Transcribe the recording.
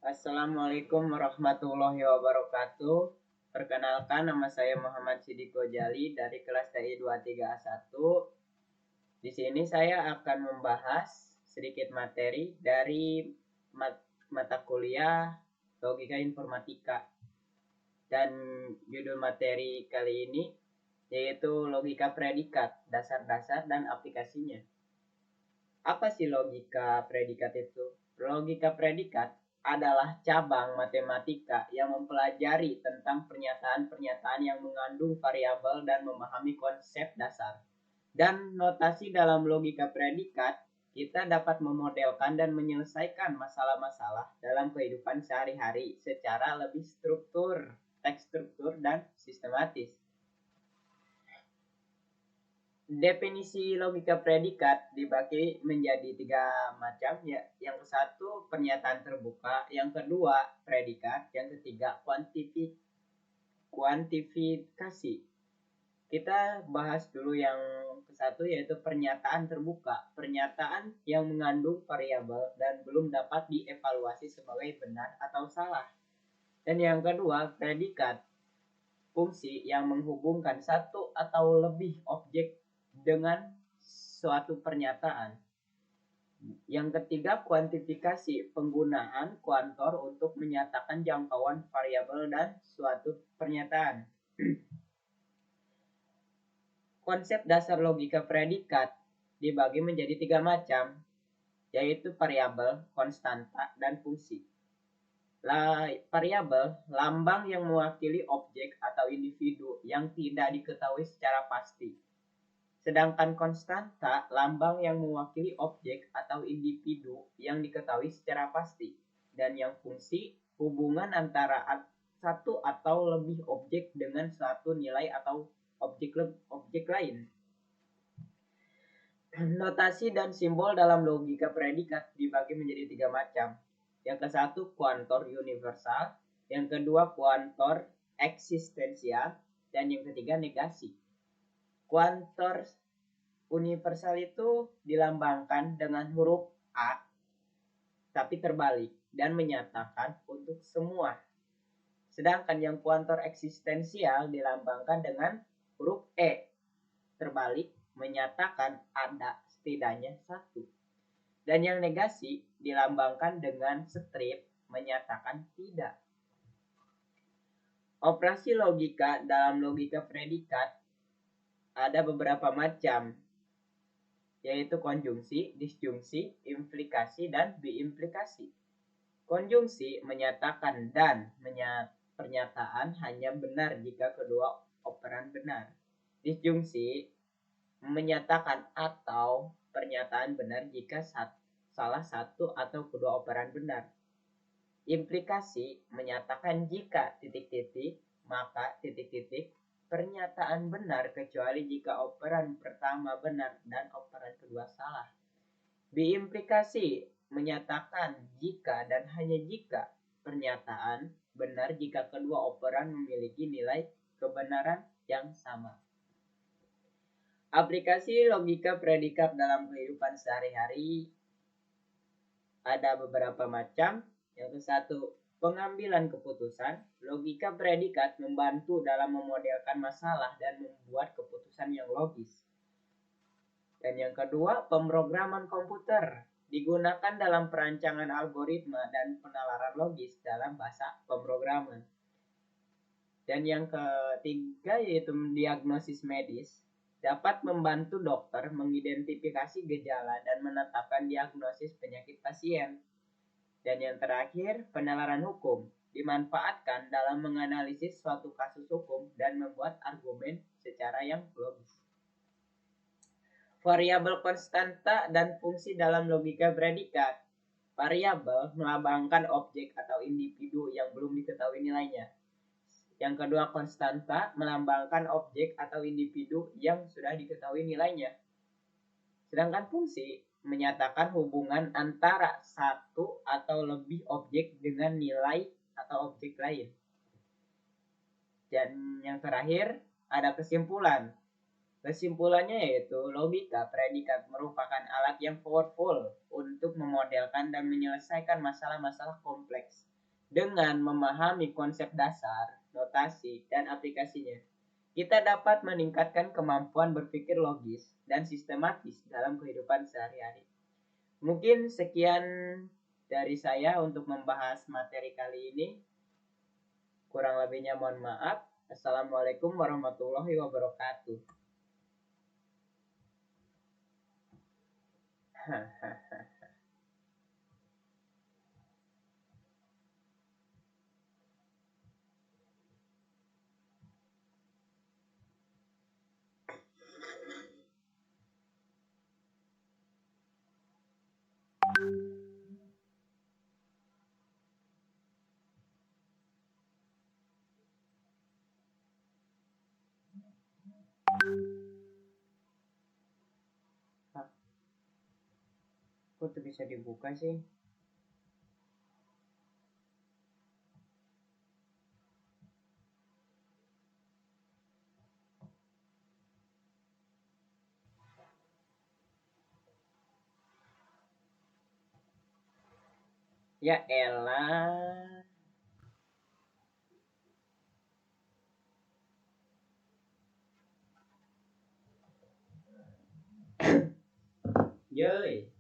Assalamualaikum warahmatullahi wabarakatuh. Perkenalkan, nama saya Muhammad Sidiko Jali dari kelas TI 23A1. Di sini saya akan membahas sedikit materi dari mata kuliah Logika Informatika. Dan judul materi kali ini yaitu Logika Predikat, Dasar-dasar dan aplikasinya. Apa sih logika predikat itu? Logika predikat adalah cabang matematika yang mempelajari tentang pernyataan-pernyataan yang mengandung variabel dan memahami konsep dasar. Dan notasi dalam logika predikat, kita dapat memodelkan dan menyelesaikan masalah-masalah dalam kehidupan sehari-hari secara lebih terstruktur, dan sistematis. Definisi logika predikat dibagi menjadi 3 macam ya. Yang satu pernyataan terbuka, yang kedua predikat, yang ketiga kuantifikasi. Kita bahas dulu yang ke satu yaitu pernyataan terbuka. Pernyataan yang mengandung variabel dan belum dapat dievaluasi sebagai benar atau salah. Dan yang kedua predikat, fungsi yang menghubungkan satu atau lebih objek dengan suatu pernyataan. Yang ketiga, kuantifikasi, penggunaan kuantor untuk menyatakan jangkauan variabel dan suatu pernyataan. Konsep dasar logika predikat dibagi menjadi 3 macam, yaitu variabel, konstanta, dan fungsi. Variabel, lambang yang mewakili objek atau individu yang tidak diketahui secara pasti. Sedangkan konstanta, lambang yang mewakili objek atau individu yang diketahui secara pasti. Dan yang fungsi, hubungan antara satu atau lebih objek dengan suatu nilai atau objek lain. Notasi dan simbol dalam logika predikat dibagi menjadi 3 macam. Yang ke satu, kuantor universal. Yang kedua, kuantor eksistensial. Dan yang ketiga, negasi. Kuantor universal itu dilambangkan dengan huruf A tapi terbalik dan menyatakan untuk semua. Sedangkan yang kuantor eksistensial dilambangkan dengan huruf E terbalik menyatakan ada setidaknya satu. Dan yang negasi dilambangkan dengan strip menyatakan tidak. Operasi logika dalam logika predikat ada beberapa macam, yaitu konjungsi, disjungsi, implikasi, dan biimplikasi. Konjungsi menyatakan dan pernyataan hanya benar jika kedua operan benar. Disjungsi menyatakan atau pernyataan benar jika salah satu atau kedua operan benar. Implikasi menyatakan jika titik-titik maka titik-titik pernyataan benar kecuali jika operan pertama benar dan operan kedua salah. Biimplikasi menyatakan jika dan hanya jika pernyataan benar jika kedua operan memiliki nilai kebenaran yang sama. Aplikasi logika predikat dalam kehidupan sehari-hari ada beberapa macam. Yang ke satu, pengambilan keputusan. Logika predikat membantu dalam memodelkan masalah dan membuat keputusan yang logis. Dan yang kedua, pemrograman komputer digunakan dalam perancangan algoritma dan penalaran logis dalam bahasa pemrograman. Dan yang ketiga yaitu diagnosis medis, dapat membantu dokter mengidentifikasi gejala dan menetapkan diagnosis penyakit pasien. Dan yang terakhir, penalaran hukum dimanfaatkan dalam menganalisis suatu kasus hukum dan membuat argumen secara yang logis. Variabel konstanta dan fungsi dalam logika predikat. Variabel melambangkan objek atau individu yang belum diketahui nilainya. Yang kedua, konstanta melambangkan objek atau individu yang sudah diketahui nilainya. Sedangkan fungsi menyatakan hubungan antara satu atau lebih objek dengan nilai atau objek lain. Dan yang terakhir ada kesimpulan. Kesimpulannya yaitu logika predikat merupakan alat yang powerful untuk memodelkan dan menyelesaikan masalah-masalah kompleks Dengan memahami konsep dasar, notasi, dan aplikasinya, kita dapat meningkatkan kemampuan berpikir logis dan sistematis dalam kehidupan sehari-hari. Mungkin sekian dari saya untuk membahas materi kali ini. Kurang lebihnya mohon maaf. Assalamualaikum warahmatullahi wabarakatuh. Kok tuh bisa dibuka sih? Ya elah. Yoi.